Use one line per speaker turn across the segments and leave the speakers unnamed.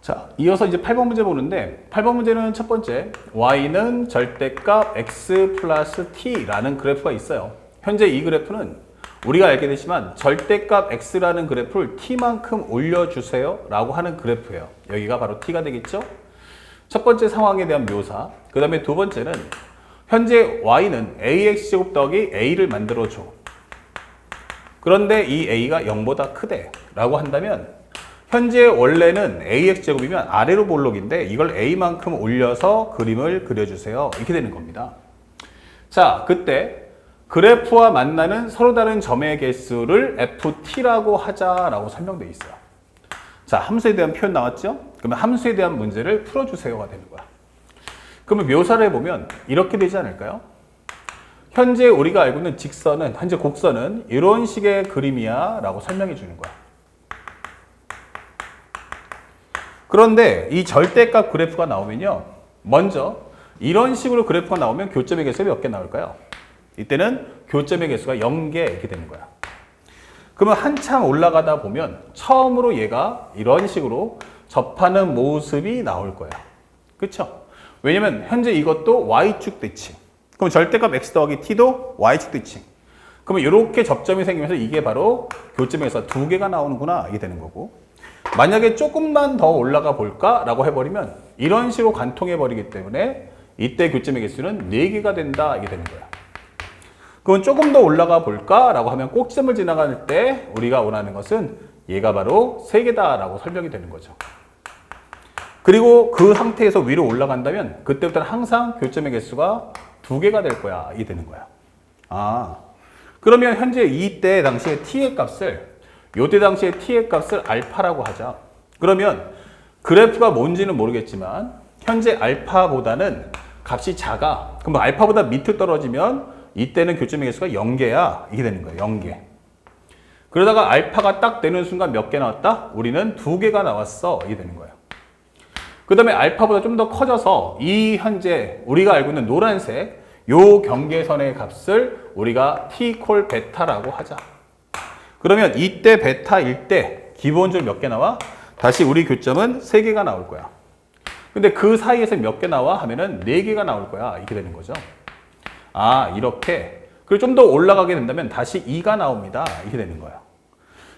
자, 이어서 이제 8번 문제 보는데 8번 문제는 첫 번째 y는 절대값 x 플러스 t라는 그래프가 있어요. 현재 이 그래프는 우리가 알게 되지만 절대값 x라는 그래프를 t만큼 올려주세요 라고 하는 그래프예요. 여기가 바로 t가 되겠죠? 첫 번째 상황에 대한 묘사. 그 다음에 두 번째는 현재 y는 ax제곱 더하기 a를 만들어줘. 그런데 이 a가 0보다 크대 라고 한다면 현재 원래는 ax제곱이면 아래로 볼록인데 이걸 a만큼 올려서 그림을 그려주세요. 이렇게 되는 겁니다. 자, 그때 그래프와 만나는 서로 다른 점의 개수를 ft라고 하자라고 설명되어 있어요. 자, 함수에 대한 표현 나왔죠? 그러면 함수에 대한 문제를 풀어주세요가 되는 거야. 그러면 묘사를 해보면 이렇게 되지 않을까요? 현재 우리가 알고 있는 직선은, 현재 곡선은 이런 식의 그림이야 라고 설명해 주는 거야. 그런데 이 절대값 그래프가 나오면요. 먼저 이런 식으로 그래프가 나오면 교점의 개수가 몇 개 나올까요? 이때는 교점의 개수가 0개 이렇게 되는 거야. 그러면 한참 올라가다 보면 처음으로 얘가 이런 식으로 접하는 모습이 나올 거야. 그쵸? 왜냐면 현재 이것도 y축 대칭. 그럼 절대값 x 더하기 t도 y축 대칭. 그러면 이렇게 접점이 생기면서 이게 바로 교점에서 두 개가 나오는구나 이게 되는 거고, 만약에 조금만 더 올라가 볼까? 라고 해버리면 이런 식으로 관통해 버리기 때문에 이때 교점의 개수는 4개가 된다 이게 되는 거야. 그럼 조금 더 올라가 볼까? 라고 하면 꼭지점을 지나갈 때 우리가 원하는 것은 얘가 바로 3개다 라고 설명이 되는 거죠. 그리고 그 상태에서 위로 올라간다면 그때부터는 항상 교점의 개수가 2개가 될 거야 이게 되는 거야. 아, 그러면 현재 이때 당시에 t의 값을, 요때 당시에 t의 값을 알파라고 하자. 그러면 그래프가 뭔지는 모르겠지만 현재 알파보다는 값이 작아. 그럼 알파보다 밑으로 떨어지면 이때는 교점의 개수가 0개야 이게 되는 거예요. 0개. 그러다가 알파가 딱 되는 순간 몇 개 나왔다? 우리는 2개가 나왔어 이게 되는 거예요. 그 다음에 알파보다 좀 더 커져서 이 현재 우리가 알고 있는 노란색 요 경계선의 값을 우리가 t 콜 베타라고 하자. 그러면 이때 베타일 때 기본적으로 몇 개 나와? 다시 우리 교점은 3개가 나올 거야. 근데 그 사이에서 몇 개 나와? 하면은 4개가 나올 거야 이렇게 되는 거죠. 아, 이렇게. 그리고 좀 더 올라가게 된다면 다시 2가 나옵니다 이렇게 되는 거예요.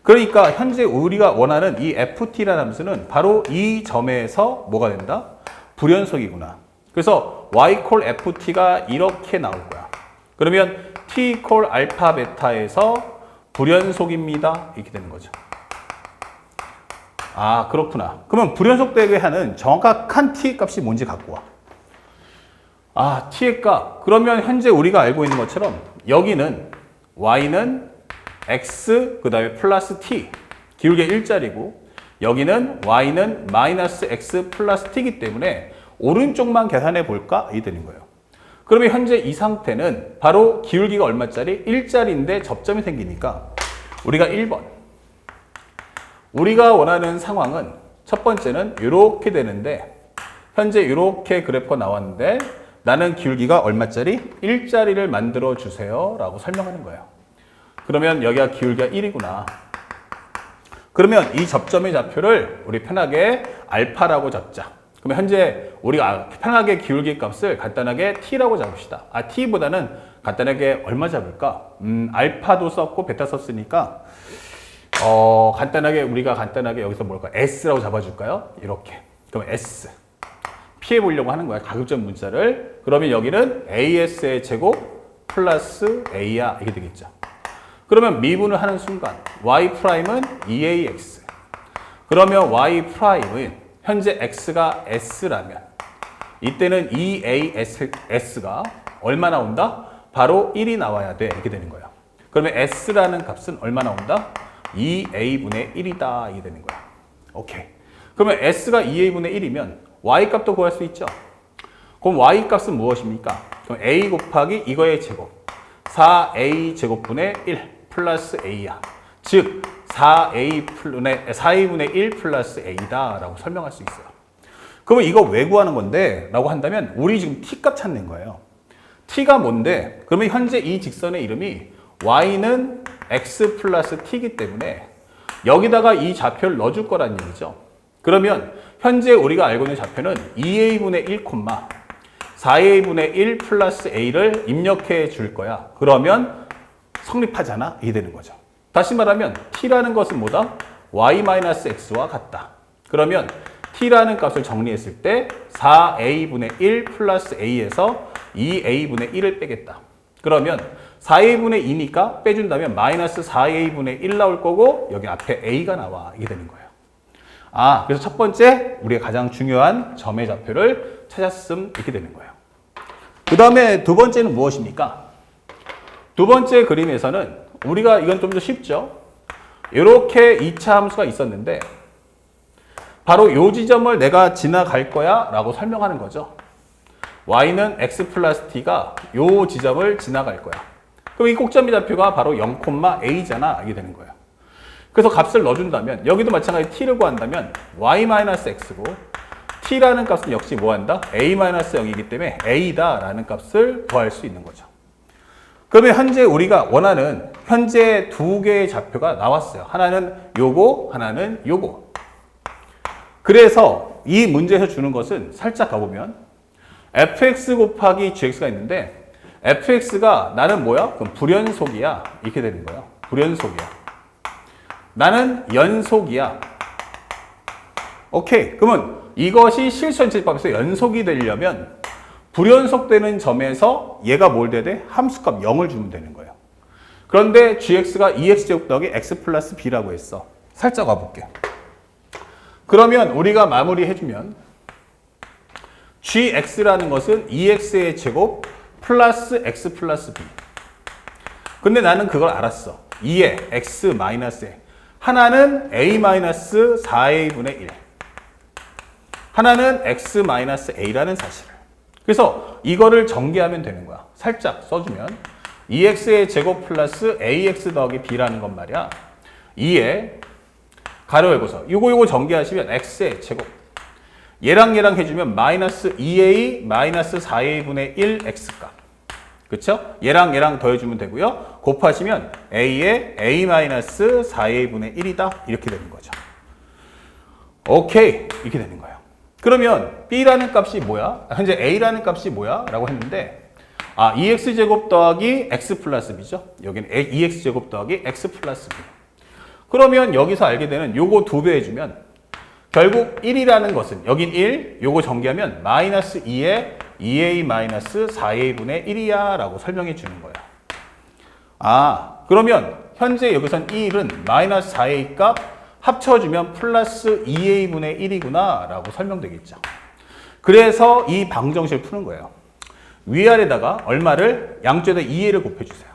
그러니까 현재 우리가 원하는 이 ft라는 함수는 바로 이 점에서 뭐가 된다? 불연속이구나. 그래서 y 콜 ft가 이렇게 나올 거야. 그러면 t 콜 알파 베타에서 불연속입니다 이렇게 되는 거죠. 아, 그렇구나. 그러면 불연속되게 하는 정확한 t의 값이 뭔지 갖고 와. 아, t의 값. 그러면 현재 우리가 알고 있는 것처럼 여기는 y는 x 그 다음에 플러스 t 기울기 1자리고 여기는 y는 마이너스 x 플러스 t이기 때문에 오른쪽만 계산해 볼까? 이 되는 거예요. 그러면 현재 이 상태는 바로 기울기가 얼마짜리? 1짜리인데 접점이 생기니까 우리가 1번. 우리가 원하는 상황은 첫 번째는 이렇게 되는데 현재 이렇게 그래프가 나왔는데 나는 기울기가 얼마짜리? 1짜리를 만들어 주세요 라고 설명하는 거예요. 그러면 여기가 기울기가 1이구나. 그러면 이 접점의 좌표를 우리 편하게 알파라고 잡자. 그러면 현재 우리가 편하게 기울기 값을 간단하게 t라고 잡읍시다. 아, t보다는 간단하게 얼마 잡을까? 알파도 썼고 베타 썼으니까 간단하게 우리가 간단하게 여기서 뭘까? s라고 잡아줄까요? 이렇게. 그럼 s. 피해 보려고 하는 거야. 가급적 문자를. 그러면 여기는 as의 제곱 플러스 a야. 이게 되겠죠. 그러면 미분을 하는 순간 y'은 2ax. 그러면 y'은 현재 x가 s라면 이때는 2as가 얼마 나온다? 바로 1이 나와야 돼. 이렇게 되는 거예요. 그러면 s라는 값은 얼마 나온다? 2a분의 1이다. 이게 되는 거야. 오케이. 그러면 s가 2a분의 1이면 y 값도 구할 수 있죠. 그럼 y 값은 무엇입니까? 그럼 a 곱하기 이거의 제곱 4a 제곱분의 1 플러스 a야. 즉 4a분의 1 플러스 a다 라고 설명할 수 있어요. 그러면 이거 왜 구하는 건데? 라고 한다면 우리 지금 t값 찾는 거예요. t가 뭔데? 그러면 현재 이 직선의 이름이 y는 x 플러스 t이기 때문에 여기다가 이 좌표를 넣어줄 거란 얘기죠. 그러면 현재 우리가 알고 있는 좌표는 2a분의 1, 4a분의 1 플러스 a를 입력해 줄 거야. 그러면 성립하잖아. 이게 되는 거죠. 다시 말하면 t라는 것은 뭐다? y-x와 같다. 그러면 t라는 값을 정리했을 때 4a분의 1 플러스 a에서 2a분의 1을 빼겠다. 그러면 4a분의 2니까 빼준다면 마이너스 4a분의 1 나올 거고 여기 앞에 a가 나와. 이게 되는 거예요. 그래서 첫 번째 우리가 가장 중요한 점의 좌표를 찾았음 이렇게 되는 거예요. 그 다음에 두 번째는 무엇입니까? 두 번째 그림에서는 우리가 이건 좀 더 쉽죠. 이렇게 2차 함수가 있었는데 바로 이 지점을 내가 지나갈 거야 라고 설명하는 거죠. y는 x 플러스 t가 이 지점을 지나갈 거야. 그럼 이 꼭점의 좌표가 바로 0,a잖아. 이게 되는 거예요. 그래서 값을 넣어준다면 여기도 마찬가지 t를 구한다면 y-x고 t라는 값은 역시 뭐한다? a-0이기 때문에 a다 라는 값을 구할 수 있는 거죠. 그러면 현재 우리가 원하는 현재 두 개의 좌표가 나왔어요. 하나는 요거, 하나는 요거. 그래서 이 문제에서 주는 것은 살짝 가보면 fx 곱하기 gx가 있는데 fx가 나는 뭐야? 그럼 불연속이야. 이렇게 되는 거예요. 불연속이야. 나는 연속이야. 오케이. 그러면 이것이 실수연체법에서 연속이 되려면 불연속되는 점에서 얘가 뭘 돼야 돼? 함수값 0을 주면 되는 거예요. 그런데 gx가 2x제곱 더하기 x 플러스 b라고 했어. 살짝 와볼게. 그러면 우리가 마무리해주면 gx라는 것은 2x의 제곱 플러스 x 플러스 b. 근데 나는 그걸 알았어. 2에 x 마이너스 에. 하나는 a-4a분의 1. 하나는 x-a라는 사실을. 그래서 이거를 전개하면 되는 거야. 살짝 써주면 2x의 제곱 플러스 ax 더하기 b라는 건 말이야. 2에 가로 열고서 요거 전개하시면 x의 제곱. 얘랑 해주면 마이너스 2a 마이너스 4a분의 1 x값. 그쵸? 얘랑 더해주면 되고요. 곱하시면 a에 a-4a분의 1이다. 이렇게 되는 거죠. 오케이. 이렇게 되는 거예요. 그러면 b라는 값이 뭐야? 현재 a라는 값이 뭐야? 라고 했는데 2x제곱 더하기 x 플러스 b죠. 여기는 2x제곱 더하기 x 플러스 b. 그러면 여기서 알게 되는 요거 2배 해주면 결국 1이라는 것은 여긴 1, 요거 전개하면 마이너스 2에 2a 마이너스 4a분의 1이야 라고 설명해 주는 거야. 그러면 현재 여기선 이 1은 마이너스 4a 값 합쳐주면 플러스 2a분의 1이구나 라고 설명되겠죠. 그래서 이 방정식을 푸는 거예요. 위아래다가 얼마를? 양쪽에다 2a를 곱해주세요.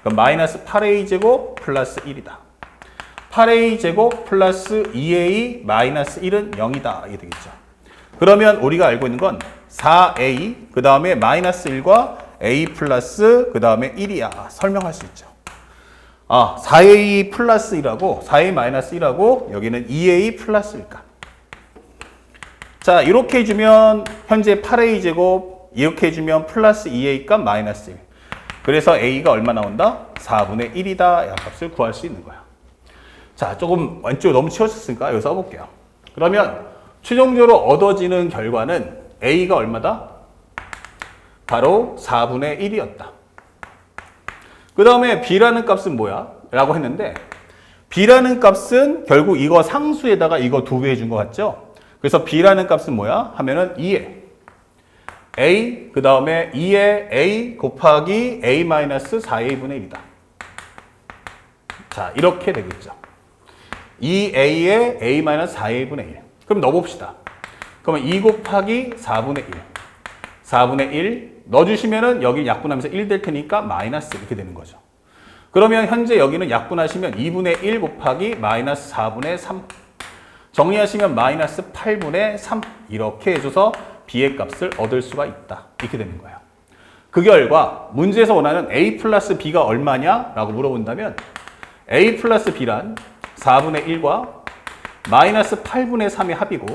그럼 마이너스 8a제곱 플러스 1이다. 8a제곱 플러스 2a 마이너스 1은 0이다. 이게 되겠죠. 그러면 우리가 알고 있는 건 4a, 그 다음에 마이너스 1과 a 플러스 그 다음에 1이야. 설명할 수 있죠. 4a 플러스 1하고 4a 마이너스 1하고 여기는 2a 플러스 1값. 자, 이렇게 해주면 현재 8a 제곱, 이렇게 해주면 플러스 2a 값 마이너스 1. 그래서 a가 얼마 나온다? 4분의 1이다. 값을 구할 수 있는 거야. 자, 조금 왼쪽 너무 치워졌으니까 여기 써볼게요. 그러면 최종적으로 얻어지는 결과는 a가 얼마다? 바로 4분의 1이었다. 그 다음에 b라는 값은 뭐야? 라고 했는데 b라는 값은 결국 이거 상수에다가 이거 2배 해준 것 같죠? 그래서 b라는 값은 뭐야? 하면은 2에 a 그 다음에 2에 a 곱하기 a-4a분의 1이다. 자, 이렇게 되겠죠. 2a에 a-4a분의 1. 그럼 넣어봅시다. 그러면 2 곱하기 4분의 1. 4분의 1 넣어주시면은 여기 약분하면서 1 될 테니까 마이너스 이렇게 되는 거죠. 그러면 현재 여기는 약분하시면 2분의 1 곱하기 마이너스 4분의 3. 정리하시면 마이너스 8분의 3. 이렇게 해줘서 b의 값을 얻을 수가 있다. 이렇게 되는 거예요. 그 결과 문제에서 원하는 a 플러스 b가 얼마냐? 라고 물어본다면 a 플러스 b란 4분의 1과 마이너스 8분의 3의 합이고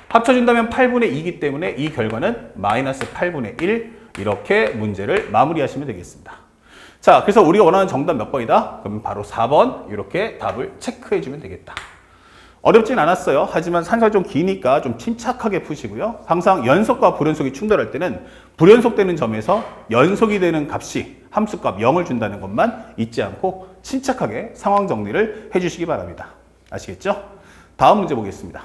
합쳐준다면 8분의 2이기 때문에 이 결과는 마이너스 8분의 1 이렇게 문제를 마무리하시면 되겠습니다. 자, 그래서 우리가 원하는 정답 몇 번이다? 그러면 바로 4번 이렇게 답을 체크해주면 되겠다. 어렵진 않았어요. 하지만 산수가 좀 기니까 좀 침착하게 푸시고요. 항상 연속과 불연속이 충돌할 때는 불연속되는 점에서 연속이 되는 값이 함수값 0을 준다는 것만 잊지 않고 침착하게 상황 정리를 해주시기 바랍니다. 아시겠죠? 다음 문제 보겠습니다.